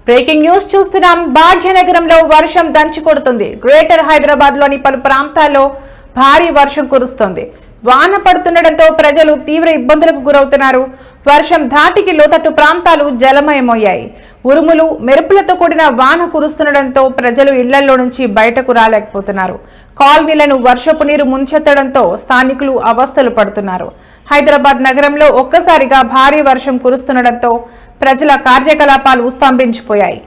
Breaking news చూస్తున్నాం. భాగ్యనగరంలో వర్షం దంచి కొడుతుంది. గ్రేటర్ హైదరాబాద్ లోని పలు ప్రాంతాల్లో భారీ వర్షం కురుస్తోంది. వాన పడుతుండటంతో ప్రజలు తీవ్ర ఇబ్బందులకు గురవుతున్నారు. వర్షం ధాటికి లోతట్టు ప్రాంతాలు జలమయమయ్యాయి. ఉరుములు మెరుపులతో కూడిన వాన కురుస్తుండటంతో ప్రజలు ఇళ్లలో నుంచి బయటకు రాలేకపోతున్నారు. కాలనీలను వర్షపు నీరు ముంచెత్తడంతో స్థానికులు అవస్థలు పడుతున్నారు. హైదరాబాద్ నగరంలో ఒక్కసారిగా భారీ వర్షం కురుస్తుండటంతో ప్రజల కార్యకలాపాలు స్తంభించిపోయాయి.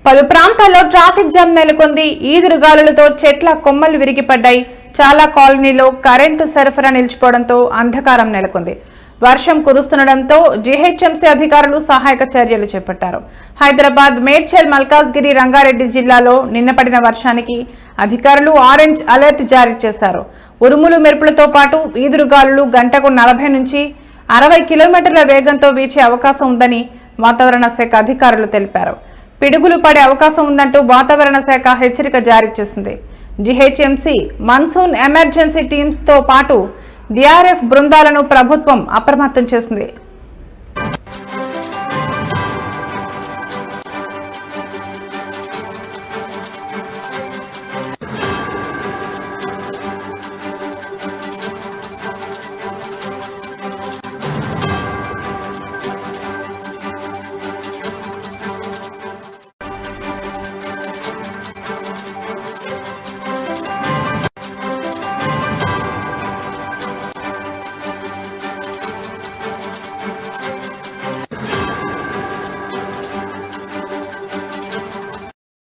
పలు ప్రాంతాల్లో ట్రాఫిక్ జామ్ నెలకొంది. ఈదురుగాలులతో చెట్ల కొమ్మలు విరిగిపడ్డాయి. చాలా కాలనీలో కరెంటు సరఫరా నిలిచిపోవడంతో అంధకారం నెలకొంది. వర్షం కురుస్తుండటంతో జీహెచ్ఎంసీ అధికారులు సహాయక చర్యలు చేపట్టారు. హైదరాబాద్, మేడ్చల్, మల్కాజ్గిరి, రంగారెడ్డి జిల్లాలో నిన్న పడిన వర్షానికి అధికారులు ఆరెంజ్ అలర్ట్ జారీ చేశారు. ఉరుములు మెరుపులతో పాటు ఈదురుగాలులు గంటకు 40 నుంచి 60 కిలోమీటర్ల వేగంతో వీచే అవకాశం ఉందని వాతావరణ శాఖ అధికారులు తెలిపారు. పిడుగులు పడే అవకాశం ఉందంటూ వాతావరణ శాఖ హెచ్చరిక జారీ చేసింది. జీహెచ్ఎంసీ మాన్సూన్ ఎమర్జెన్సీ టీమ్స్ తో పాటు డిఆర్ఎఫ్ బృందాలను ప్రభుత్వం అప్రమత్తం చేసింది.